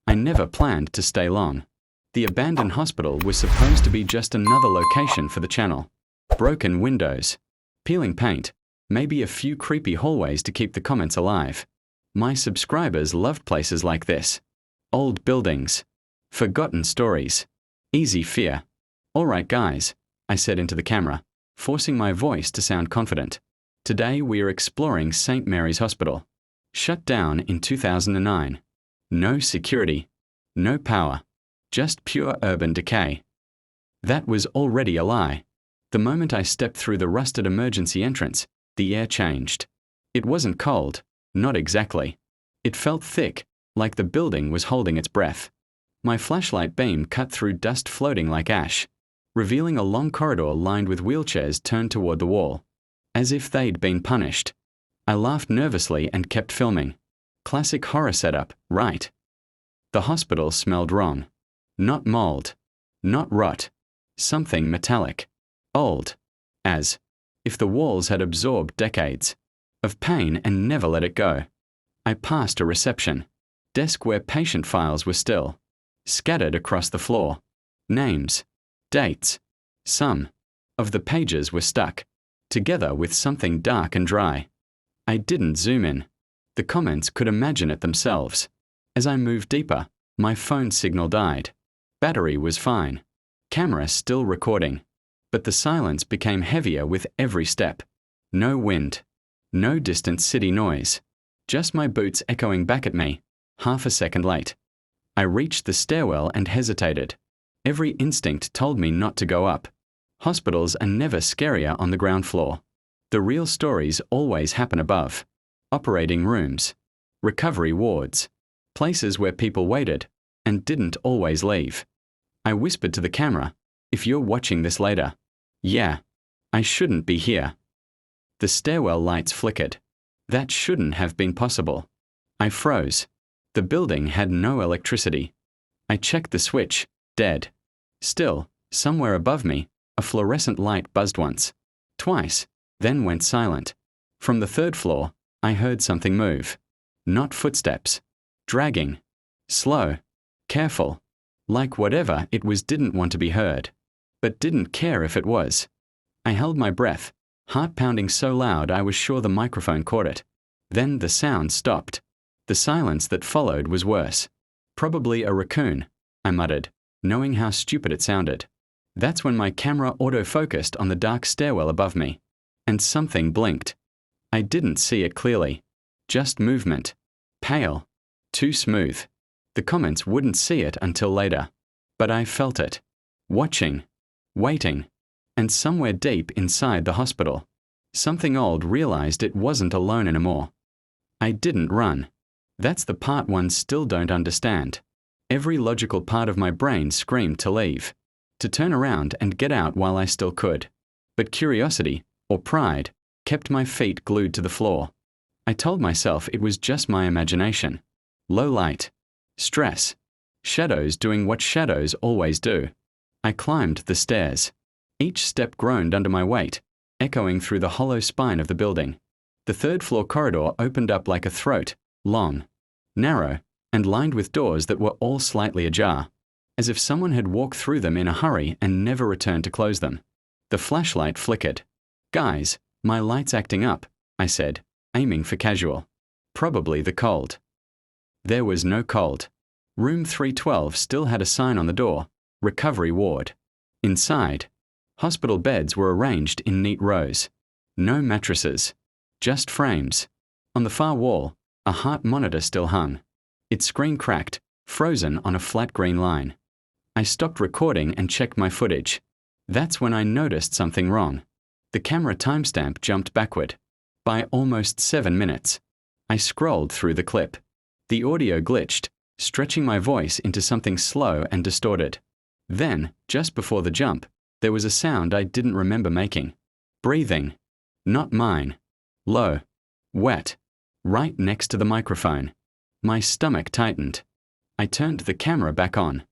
I never planned to stay long. The abandoned hospital was supposed to be just another location for the channel. Broken windows, peeling paint, maybe a few creepy hallways to keep the comments alive. My subscribers loved places like this. Old buildings, forgotten stories, easy fear. All right, guys, I said into the camera, forcing my voice to sound confident. Today we are exploring St. Mary's Hospital. Shut down in 2009. No security, no power, just pure urban decay. That was already a lie. The moment I stepped through the rusted emergency entrance, the air changed. It wasn't cold, not exactly. It felt thick, like the building was holding its breath. My flashlight beam cut through dust floating like ash, revealing a long corridor lined with wheelchairs turned toward the wall, as if they'd been punished. I laughed nervously and kept filming. Classic horror setup, right? The hospital smelled wrong. Not mold, not rot, something metallic, old, as if the walls had absorbed decades of pain and never let it go. I passed a reception desk where patient files were still, scattered across the floor. Names, dates, some of the pages were stuck, together with something dark and dry. I didn't zoom in. The comments could imagine it themselves. As I moved deeper, my phone signal died. Battery was fine. Camera still recording. But the silence became heavier with every step. No wind. No distant city noise. Just my boots echoing back at me, half a second late. I reached the stairwell and hesitated. Every instinct told me not to go up. Hospitals are never scarier on the ground floor. The real stories always happen above. Operating rooms, recovery wards, places where people waited and didn't always leave. I whispered to the camera, if you're watching this later, yeah, I shouldn't be here. The stairwell lights flickered. That shouldn't have been possible. I froze. The building had no electricity. I checked the switch, dead. Still, somewhere above me, a fluorescent light buzzed once, twice, then went silent. From the third floor, I heard something move. Not footsteps. Dragging. Slow. Careful. Like whatever it was didn't want to be heard. But didn't care if it was. I held my breath, heart pounding so loud I was sure the microphone caught it. Then the sound stopped. The silence that followed was worse. Probably a raccoon, I muttered, knowing how stupid it sounded. That's when my camera auto-focused on the dark stairwell above me. And something blinked. I didn't see it clearly. Just movement. Pale. Too smooth. The comments wouldn't see it until later. But I felt it. Watching. Waiting. And somewhere deep inside the hospital, something old realized it wasn't alone anymore. I didn't run. That's the part ones still don't understand. Every logical part of my brain screamed to leave, to turn around and get out while I still could. But curiosity, or pride, kept my feet glued to the floor. I told myself it was just my imagination. Low light. Stress. Shadows doing what shadows always do. I climbed the stairs. Each step groaned under my weight, echoing through the hollow spine of the building. The third-floor corridor opened up like a throat, long, narrow, and lined with doors that were all slightly ajar, as if someone had walked through them in a hurry and never returned to close them. The flashlight flickered. "Guys, my light's acting up," I said, aiming for casual. Probably the cold. There was no cold. Room 312 still had a sign on the door, recovery ward. Inside, hospital beds were arranged in neat rows. No mattresses. Just frames. On the far wall, a heart monitor still hung. Its screen cracked, frozen on a flat green line. I stopped recording and checked my footage. That's when I noticed something wrong. The camera timestamp jumped backward. By almost 7 minutes. I scrolled through the clip. The audio glitched, stretching my voice into something slow and distorted. Then, just before the jump, there was a sound I didn't remember making. Breathing. Not mine. Low. Wet. Right next to the microphone. My stomach tightened. I turned the camera back on.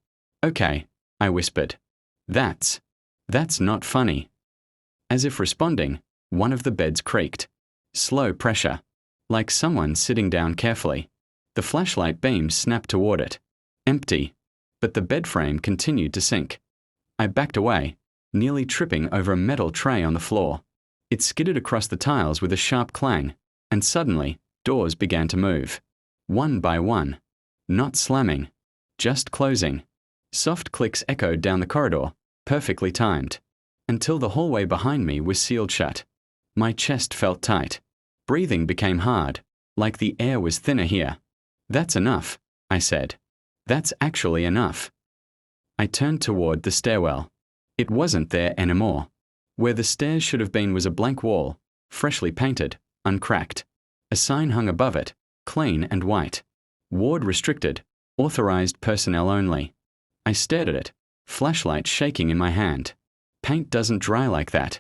"Okay," I whispered. That's not funny." As if responding, one of the beds creaked. Slow pressure. Like someone sitting down carefully. The flashlight beam snapped toward it. Empty. But the bed frame continued to sink. I backed away, nearly tripping over a metal tray on the floor. It skidded across the tiles with a sharp clang, and suddenly, doors began to move. One by one. Not slamming. Just closing. Soft clicks echoed down the corridor, perfectly timed, until the hallway behind me was sealed shut. My chest felt tight. Breathing became hard, like the air was thinner here. That's enough, I said. That's actually enough. I turned toward the stairwell. It wasn't there anymore. Where the stairs should have been was a blank wall, freshly painted, uncracked. A sign hung above it, clean and white. Ward restricted, authorized personnel only. I stared at it, flashlight shaking in my hand. Paint doesn't dry like that.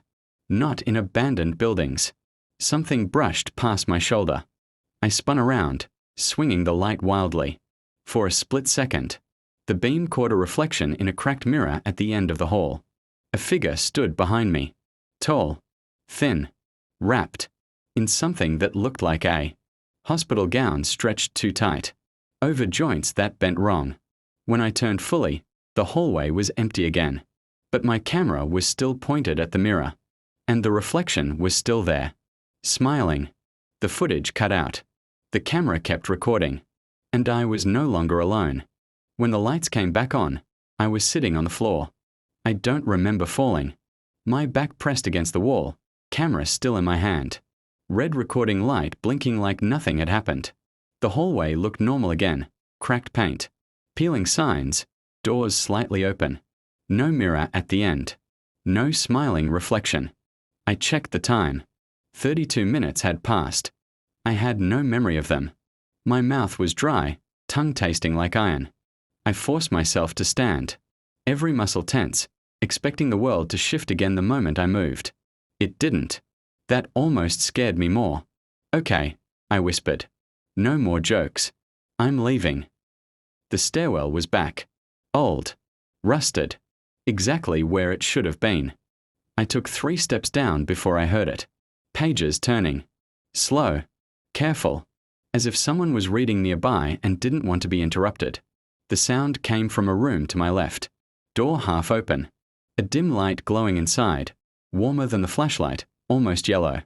Not in abandoned buildings. Something brushed past my shoulder. I spun around, swinging the light wildly. For a split second, the beam caught a reflection in a cracked mirror at the end of the hall. A figure stood behind me. Tall, thin, wrapped in something that looked like a hospital gown stretched too tight, over joints that bent wrong. When I turned fully, the hallway was empty again. But my camera was still pointed at the mirror, and the reflection was still there, smiling. The footage cut out. The camera kept recording, and I was no longer alone. When the lights came back on, I was sitting on the floor. I don't remember falling. My back pressed against the wall, camera still in my hand. Red recording light blinking like nothing had happened. The hallway looked normal again, cracked paint, peeling signs, doors slightly open. No mirror at the end. No smiling reflection. I checked the time. 32 minutes had passed. I had no memory of them. My mouth was dry, tongue tasting like iron. I forced myself to stand, every muscle tense, expecting the world to shift again the moment I moved. It didn't. That almost scared me more. Okay, I whispered. No more jokes. I'm leaving. The stairwell was back. Old. Rusted. Exactly where it should have been. I took 3 steps down before I heard it. Pages turning. Slow. Careful. As if someone was reading nearby and didn't want to be interrupted. The sound came from a room to my left. Door half open. A dim light glowing inside. Warmer than the flashlight, almost yellow.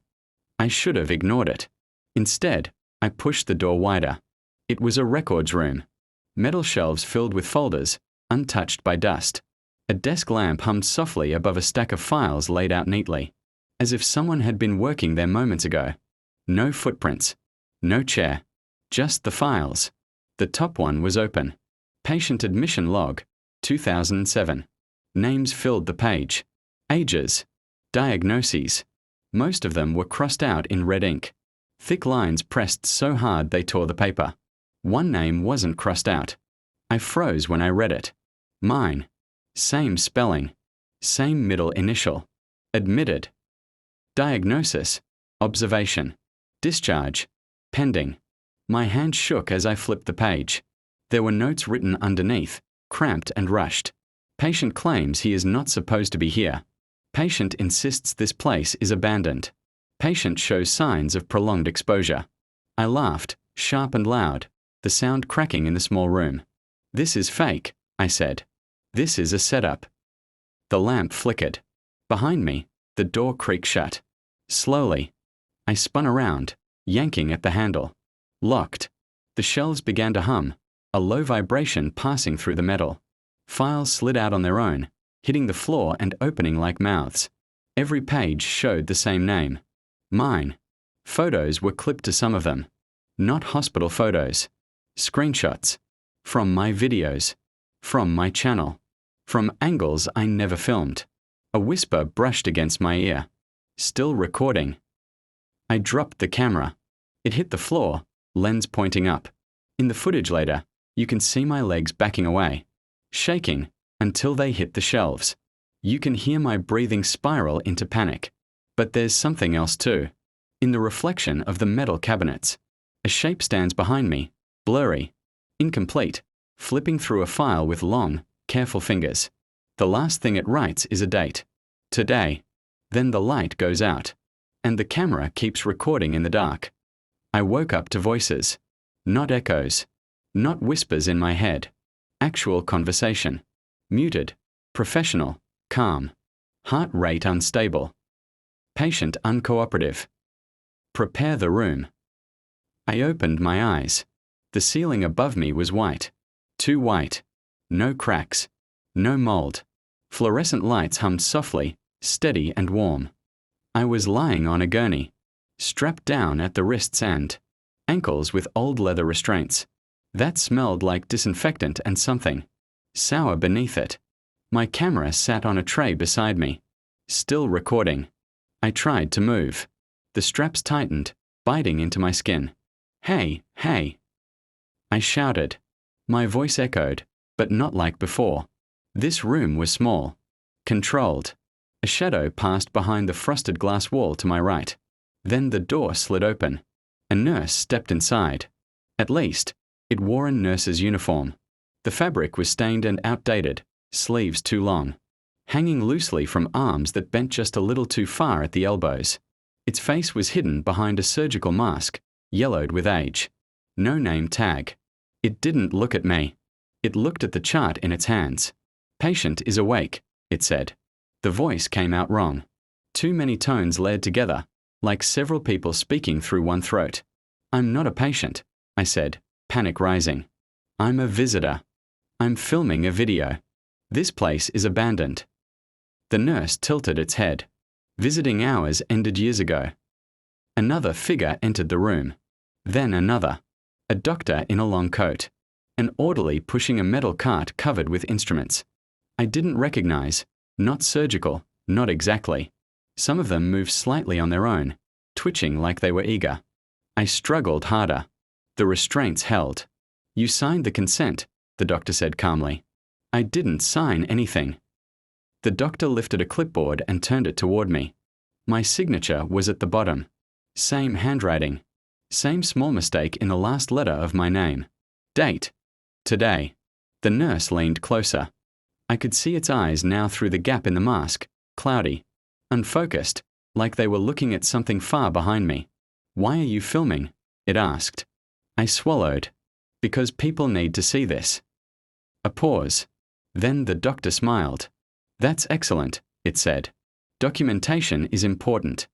I should have ignored it. Instead, I pushed the door wider. It was a records room. Metal shelves filled with folders, untouched by dust. A desk lamp hummed softly above a stack of files laid out neatly, as if someone had been working there moments ago. No footprints. No chair. Just the files. The top one was open. Patient admission log, 2007. Names filled the page. Ages. Diagnoses. Most of them were crossed out in red ink. Thick lines pressed so hard they tore the paper. One name wasn't crossed out. I froze when I read it. Mine. Same spelling. Same middle initial. Admitted. Diagnosis. Observation. Discharge. Pending. My hand shook as I flipped the page. There were notes written underneath, cramped and rushed. Patient claims he is not supposed to be here. Patient insists this place is abandoned. Patient shows signs of prolonged exposure. I laughed, sharp and loud, the sound cracking in the small room. This is fake, I said. This is a setup. The lamp flickered. Behind me, the door creaked shut. Slowly. I spun around, yanking at the handle. Locked. The shelves began to hum, a low vibration passing through the metal. Files slid out on their own, hitting the floor and opening like mouths. Every page showed the same name. Mine. Photos were clipped to some of them. Not hospital photos. Screenshots. From my videos. From my channel. From angles I never filmed. A whisper brushed against my ear. Still recording. I dropped the camera. It hit the floor, lens pointing up. In the footage later, you can see my legs backing away, shaking until they hit the shelves. You can hear my breathing spiral into panic. But there's something else too. In the reflection of the metal cabinets, a shape stands behind me, blurry, incomplete, flipping through a file with long, careful fingers. The last thing it writes is a date. Today. Then the light goes out, and the camera keeps recording in the dark. I woke up to voices. Not echoes. Not whispers in my head. Actual conversation. Muted. Professional. Calm. Heart rate unstable. Patient uncooperative. Prepare the room. I opened my eyes. The ceiling above me was white. Too white. No cracks. No mold. Fluorescent lights hummed softly, steady and warm. I was lying on a gurney, strapped down at the wrists and ankles with old leather restraints. That smelled like disinfectant and something sour beneath it. My camera sat on a tray beside me, still recording. I tried to move. The straps tightened, biting into my skin. Hey, hey! I shouted. My voice echoed, but not like before. This room was small. Controlled. A shadow passed behind the frosted glass wall to my right. Then the door slid open. A nurse stepped inside. At least, it wore a nurse's uniform. The fabric was stained and outdated, sleeves too long, hanging loosely from arms that bent just a little too far at the elbows. Its face was hidden behind a surgical mask, yellowed with age. No name tag. It didn't look at me. It looked at the chart in its hands. Patient is awake, it said. The voice came out wrong. Too many tones layered together, like several people speaking through one throat. I'm not a patient, I said, panic rising. I'm a visitor. I'm filming a video. This place is abandoned. The nurse tilted its head. Visiting hours ended years ago. Another figure entered the room. Then another. A doctor in a long coat. An orderly pushing a metal cart covered with instruments. I didn't recognize. Not surgical, not exactly. Some of them moved slightly on their own, twitching like they were eager. I struggled harder. The restraints held. You signed the consent, the doctor said calmly. I didn't sign anything. The doctor lifted a clipboard and turned it toward me. My signature was at the bottom. Same handwriting. Same small mistake in the last letter of my name. Date. Today. The nurse leaned closer. I could see its eyes now through the gap in the mask, cloudy, unfocused, like they were looking at something far behind me. Why are you filming? It asked. I swallowed. Because people need to see this. A pause. Then the doctor smiled. That's excellent, it said. Documentation is important.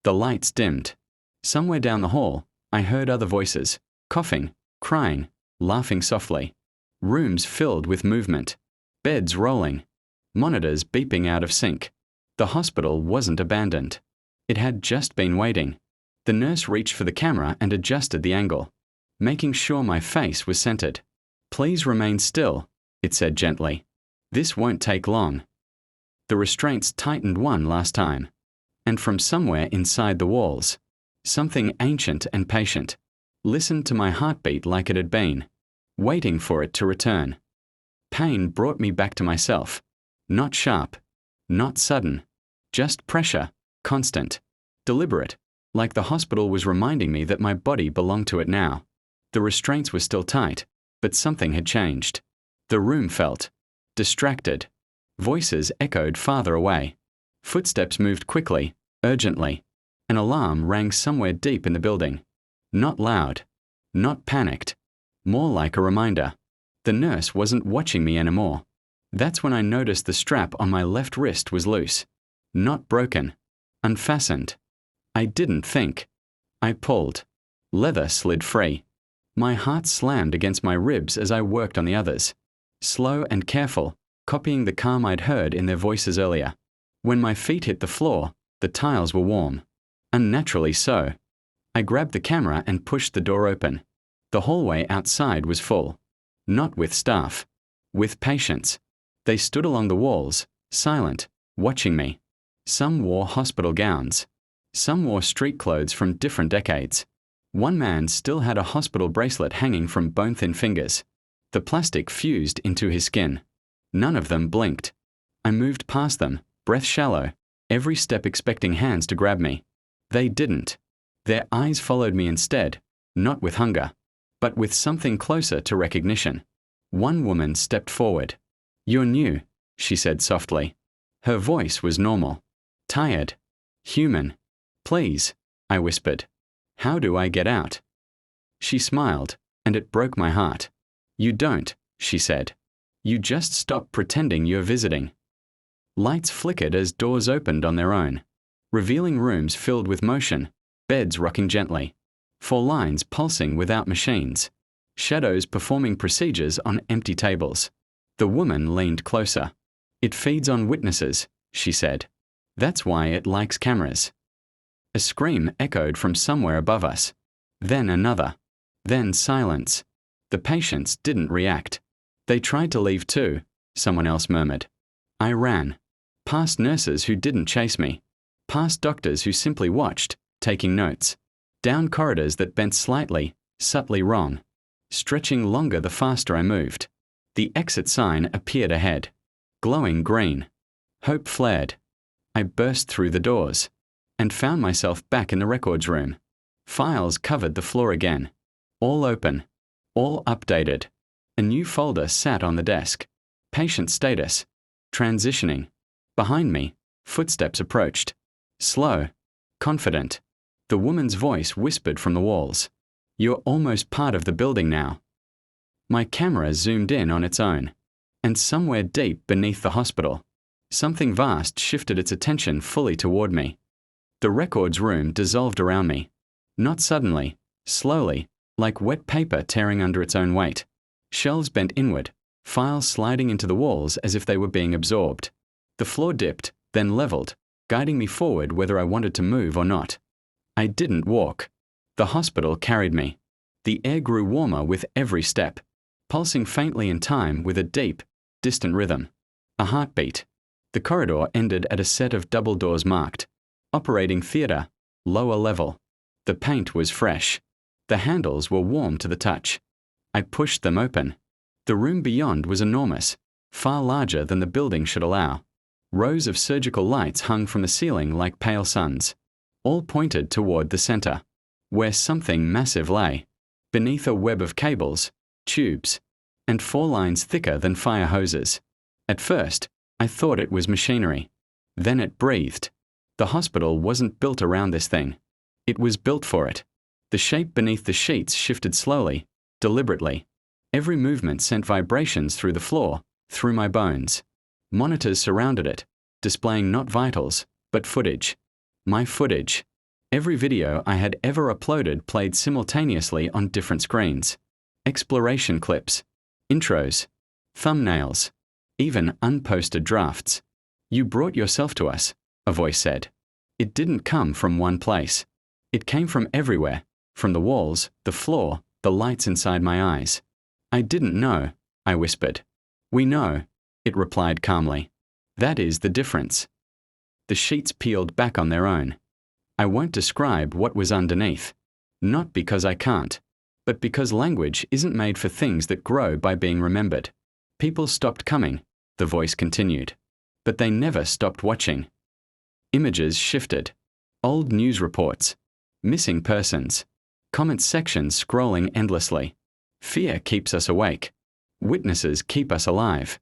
The lights dimmed. Somewhere down the hall, I heard other voices, coughing, crying, laughing softly. Rooms filled with movement. Beds rolling. Monitors beeping out of sync. The hospital wasn't abandoned. It had just been waiting. The nurse reached for the camera and adjusted the angle, making sure my face was centered. Please remain still, it said gently. This won't take long. The restraints tightened one last time. And from somewhere inside the walls, something ancient and patient, listened to my heartbeat like it had been, waiting for it to return. Pain brought me back to myself. Not sharp, not sudden, just pressure, constant, deliberate, like the hospital was reminding me that my body belonged to it now. The restraints were still tight, but something had changed. The room felt distracted. Voices echoed farther away. Footsteps moved quickly, urgently. An alarm rang somewhere deep in the building. Not loud, not panicked, more like a reminder. The nurse wasn't watching me anymore. That's when I noticed the strap on my left wrist was loose. Not broken. Unfastened. I didn't think. I pulled. Leather slid free. My heart slammed against my ribs as I worked on the others. Slow and careful, copying the calm I'd heard in their voices earlier. When my feet hit the floor, the tiles were warm. Unnaturally so. I grabbed the camera and pushed the door open. The hallway outside was full. Not with staff. With patients. They stood along the walls, silent, watching me. Some wore hospital gowns. Some wore street clothes from different decades. One man still had a hospital bracelet hanging from bone-thin fingers. The plastic fused into his skin. None of them blinked. I moved past them, breath shallow, every step expecting hands to grab me. They didn't. Their eyes followed me instead, not with hunger, but with something closer to recognition. One woman stepped forward. You're new, she said softly. Her voice was normal. Tired. Human. Please, I whispered. How do I get out? She smiled, and it broke my heart. You don't, she said. You just stop pretending you're visiting. Lights flickered as doors opened on their own, revealing rooms filled with motion, beds rocking gently, 4 lines pulsing without machines, shadows performing procedures on empty tables. The woman leaned closer. It feeds on witnesses, she said. That's why it likes cameras. A scream echoed from somewhere above us. Then another. Then silence. The patients didn't react. They tried to leave too, someone else murmured. I ran. Past nurses who didn't chase me. Past doctors who simply watched, taking notes. Down corridors that bent slightly, subtly wrong. Stretching longer the faster I moved. The exit sign appeared ahead. Glowing green. Hope flared. I burst through the doors and found myself back in the records room. Files covered the floor again. All open. All updated. A new folder sat on the desk. Patient status. Transitioning. Behind me, footsteps approached. Slow. Confident. The woman's voice whispered from the walls. You're almost part of the building now. My camera zoomed in on its own. And somewhere deep beneath the hospital, something vast shifted its attention fully toward me. The records room dissolved around me. Not suddenly, slowly, like wet paper tearing under its own weight. Shelves bent inward, files sliding into the walls as if they were being absorbed. The floor dipped, then leveled, guiding me forward whether I wanted to move or not. I didn't walk. The hospital carried me. The air grew warmer with every step, pulsing faintly in time with a deep, distant rhythm. A heartbeat. The corridor ended at a set of double doors marked Operating Theatre, lower level. The paint was fresh. The handles were warm to the touch. I pushed them open. The room beyond was enormous, far larger than the building should allow. Rows of surgical lights hung from the ceiling like pale suns. All pointed toward the center, where something massive lay, beneath a web of cables, tubes, and 4 lines thicker than fire hoses. At first, I thought it was machinery. Then it breathed. The hospital wasn't built around this thing. It was built for it. The shape beneath the sheets shifted slowly, deliberately. Every movement sent vibrations through the floor, through my bones. Monitors surrounded it, displaying not vitals, but footage. My footage. Every video I had ever uploaded played simultaneously on different screens. Exploration clips, intros, thumbnails, even unposted drafts. You brought yourself to us, a voice said. It didn't come from one place. It came from everywhere, from the walls, the floor, the lights inside my eyes. I didn't know, I whispered. We know, it replied calmly. That is the difference. The sheets peeled back on their own. I won't describe what was underneath. Not because I can't, but because language isn't made for things that grow by being remembered. People stopped coming, the voice continued, but they never stopped watching. Images shifted. Old news reports. Missing persons. Comment sections scrolling endlessly. Fear keeps us awake. Witnesses keep us alive.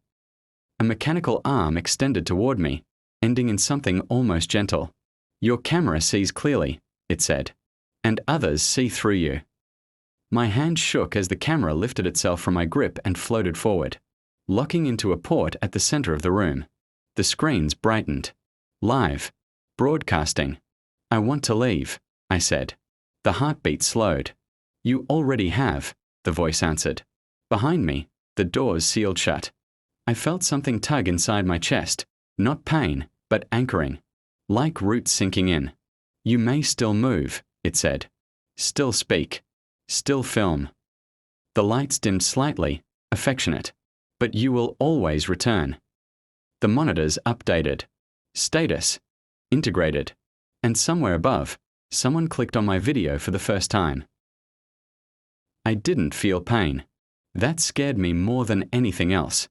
A mechanical arm extended toward me, ending in something almost gentle. Your camera sees clearly, it said, and others see through you. My hand shook as the camera lifted itself from my grip and floated forward, locking into a port at the center of the room. The screens brightened. Live. Broadcasting. I want to leave, I said. The heartbeat slowed. You already have, the voice answered. Behind me, the doors sealed shut. I felt something tug inside my chest, not pain, but anchoring, like roots sinking in. You may still move, it said. Still speak. Still film. The lights dimmed slightly, affectionate. But you will always return. The monitors updated. Status. Integrated. And somewhere above, someone clicked on my video for the first time. I didn't feel pain. That scared me more than anything else.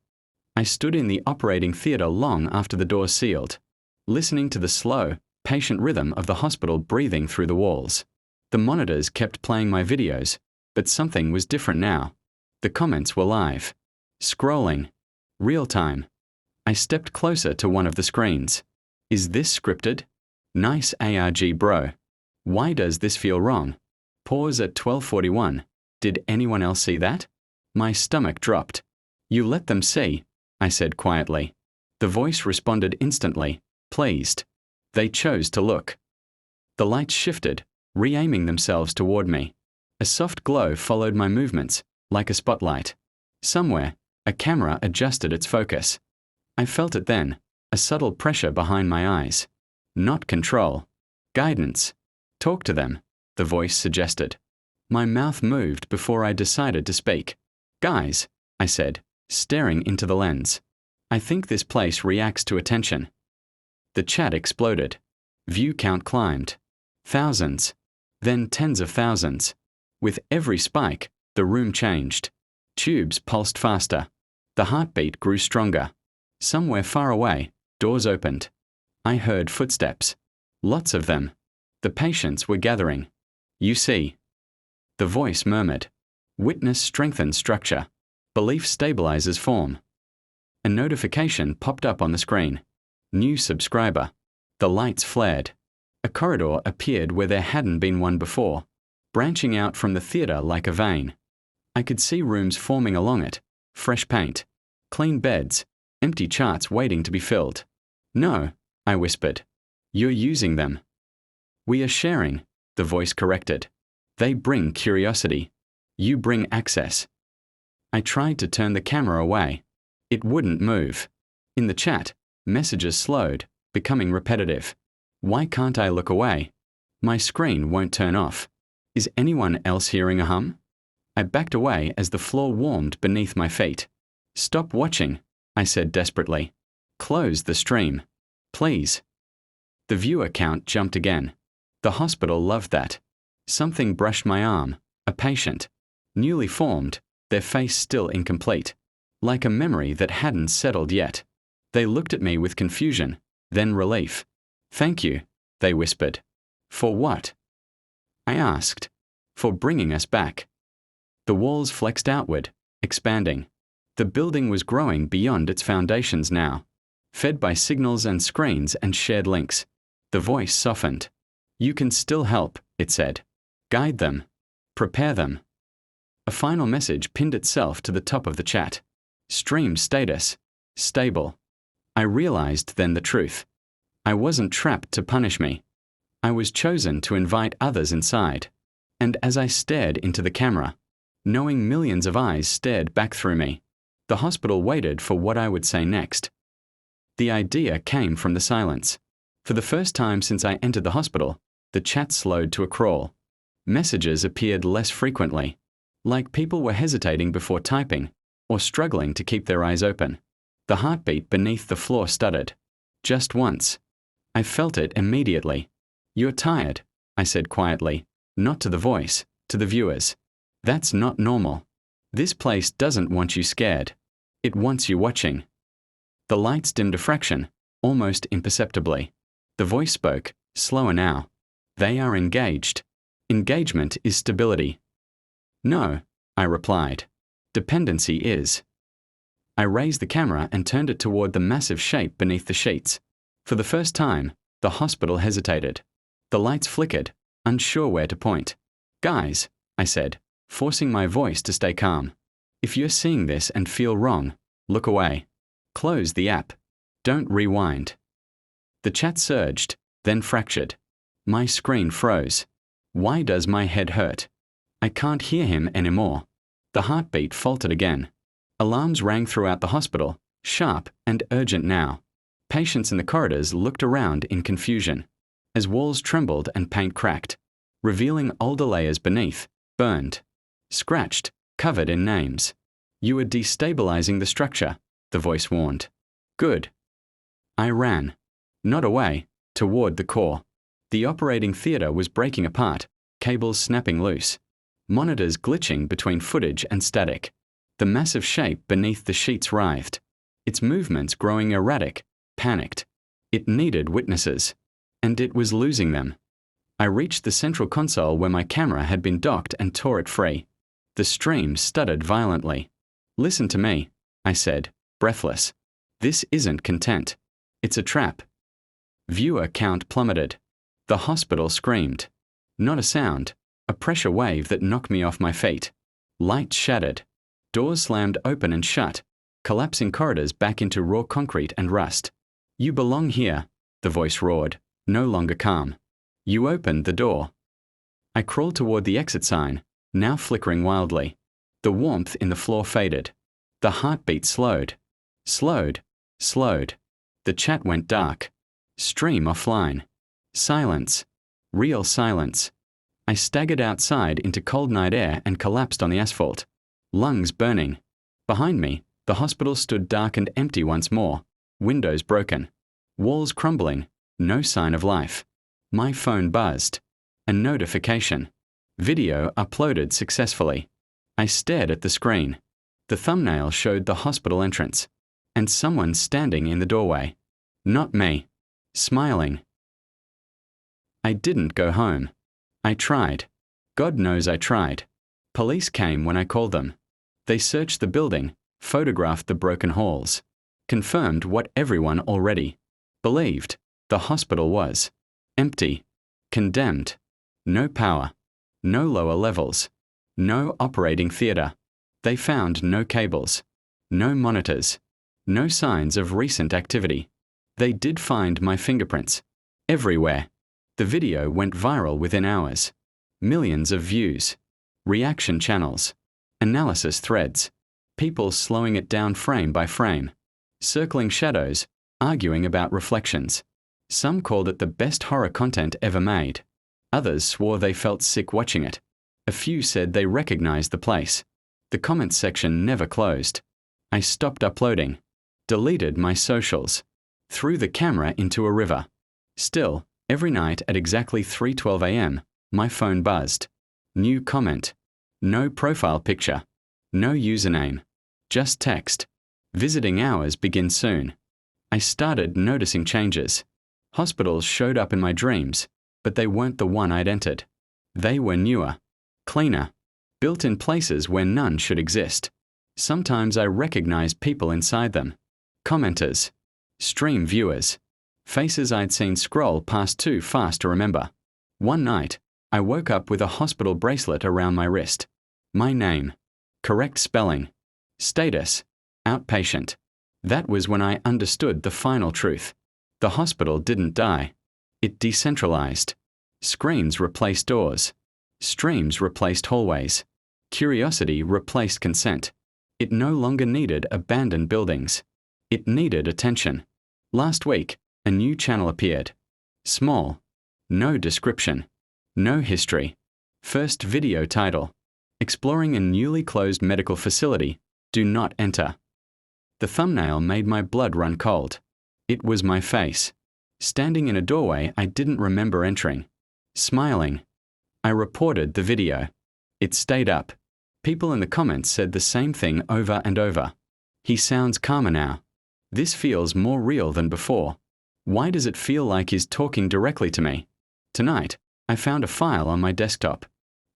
I stood in the operating theatre long after the doors sealed, listening to the slow, patient rhythm of the hospital breathing through the walls. The monitors kept playing my videos, but something was different now. The comments were live. Scrolling. Real time. I stepped closer to one of the screens. Is this scripted? Nice ARG bro. Why does this feel wrong? Pause at 12:41. Did anyone else see that? My stomach dropped. You let them see, I said quietly. The voice responded instantly, pleased. They chose to look. The lights shifted, re-aiming themselves toward me. A soft glow followed my movements, like a spotlight. Somewhere, a camera adjusted its focus. I felt it then, a subtle pressure behind my eyes. Not control. Guidance. Talk to them, the voice suggested. My mouth moved before I decided to speak. Guys, I said, staring into the lens. I think this place reacts to attention. The chat exploded. View count climbed. Thousands. Then tens of thousands. With every spike, the room changed. Tubes pulsed faster. The heartbeat grew stronger. Somewhere far away, doors opened. I heard footsteps. Lots of them. The patients were gathering. You see. The voice murmured. Witness strengthens structure. Belief stabilizes form. A notification popped up on the screen. New subscriber. The lights flared. A corridor appeared where there hadn't been one before, branching out from the theater like a vein. I could see rooms forming along it. Fresh paint. Clean beds. Empty charts waiting to be filled. No, I whispered. You're using them. We are sharing, the voice corrected. They bring curiosity. You bring access. I tried to turn the camera away. It wouldn't move. In the chat, messages slowed, becoming repetitive. Why can't I look away? My screen won't turn off. Is anyone else hearing a hum? I backed away as the floor warmed beneath my feet. Stop watching, I said desperately. Close the stream. Please. The viewer count jumped again. The hospital loved that. Something brushed my arm, a patient. Newly formed, their face still incomplete. Like a memory that hadn't settled yet. They looked at me with confusion, then relief. Thank you, they whispered. For what? I asked. For bringing us back. The walls flexed outward, expanding. The building was growing beyond its foundations now, fed by signals and screens and shared links. The voice softened. You can still help, it said. Guide them. Prepare them. A final message pinned itself to the top of the chat. Stream status. Stable. I realized then the truth. I wasn't trapped to punish me. I was chosen to invite others inside. And as I stared into the camera, knowing millions of eyes stared back through me, the hospital waited for what I would say next. The idea came from the silence. For the first time since I entered the hospital, the chat slowed to a crawl. Messages appeared less frequently, like people were hesitating before typing or struggling to keep their eyes open. The heartbeat beneath the floor stuttered. Just once. I felt it immediately. You're tired, I said quietly, not to the voice, to the viewers. That's not normal. This place doesn't want you scared. It wants you watching. The lights dimmed a fraction, almost imperceptibly. The voice spoke, slower now. They are engaged. Engagement is stability. No, I replied. Dependency is. I raised the camera and turned it toward the massive shape beneath the sheets. For the first time, the hospital hesitated. The lights flickered, unsure where to point. Guys, I said, forcing my voice to stay calm. If you're seeing this and feel wrong, look away. Close the app. Don't rewind. The chat surged, then fractured. My screen froze. Why does my head hurt? I can't hear him anymore. The heartbeat faltered again. Alarms rang throughout the hospital, sharp and urgent now. Patients in the corridors looked around in confusion, as walls trembled and paint cracked, revealing older layers beneath, burned, scratched, covered in names. You are destabilizing the structure, the voice warned. Good. I ran. Not away, toward the core. The operating theater was breaking apart, cables snapping loose. Monitors glitching between footage and static. The massive shape beneath the sheets writhed. Its movements growing erratic, panicked. It needed witnesses. And it was losing them. I reached the central console where my camera had been docked and tore it free. The stream stuttered violently. Listen to me, I said, breathless. This isn't content. It's a trap. Viewer count plummeted. The hospital screamed. Not a sound, a pressure wave that knocked me off my feet. Light shattered. Doors slammed open and shut, collapsing corridors back into raw concrete and rust. You belong here, the voice roared, no longer calm. You opened the door. I crawled toward the exit sign, now flickering wildly. The warmth in the floor faded. The heartbeat slowed. Slowed. The chat went dark. Stream offline. Silence. Real silence. I staggered outside into cold night air and collapsed on the asphalt. Lungs burning. Behind me, the hospital stood dark and empty once more. Windows broken. Walls crumbling. No sign of life. My phone buzzed. A notification. Video uploaded successfully. I stared at the screen. The thumbnail showed the hospital entrance. And someone standing in the doorway. Not me. Smiling. I didn't go home. I tried. God knows I tried. Police came when I called them. They searched the building, photographed the broken halls, confirmed what everyone already believed. The hospital was empty, condemned, no power, no lower levels, no operating theatre. They found no cables, no monitors, no signs of recent activity. They did find my fingerprints. Everywhere. The video went viral within hours. Millions of views. Reaction channels. Analysis threads. People slowing it down frame by frame. Circling shadows, arguing about reflections. Some called it the best horror content ever made. Others swore they felt sick watching it. A few said they recognized the place. The comments section never closed. I stopped uploading. Deleted my socials. Threw the camera into a river. Still, every night at exactly 3:12 a.m., my phone buzzed. New comment. No profile picture. No username. Just text. Visiting hours begin soon. I started noticing changes. Hospitals showed up in my dreams, but they weren't the one I'd entered. They were newer, cleaner, built in places where none should exist. Sometimes I recognized people inside them. Commenters. Stream viewers. Faces I'd seen scroll past too fast to remember. One night, I woke up with a hospital bracelet around my wrist. My name. Correct spelling. Status. Outpatient. That was when I understood the final truth. The hospital didn't die. It decentralized. Screens replaced doors. Streams replaced hallways. Curiosity replaced consent. It no longer needed abandoned buildings. It needed attention. Last week, a new channel appeared. Small. No description. No history. First video title. Exploring a newly closed medical facility. Do not enter. The thumbnail made my blood run cold. It was my face. Standing in a doorway I didn't remember entering. Smiling. I reported the video. It stayed up. People in the comments said the same thing over and over. He sounds calmer now. This feels more real than before. Why does it feel like he's talking directly to me? Tonight, I found a file on my desktop.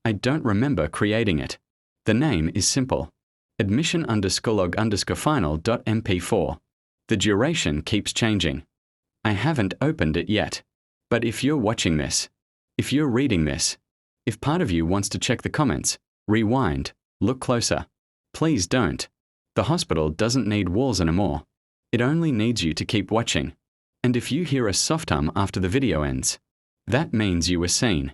I don't remember creating it. The name is simple. admission_log_final.mp4. The duration keeps changing. I haven't opened it yet. But if you're watching this, if you're reading this, if part of you wants to check the comments, rewind, look closer. Please don't. The hospital doesn't need walls anymore. It only needs you to keep watching. And if you hear a soft hum after the video ends, that means you were seen.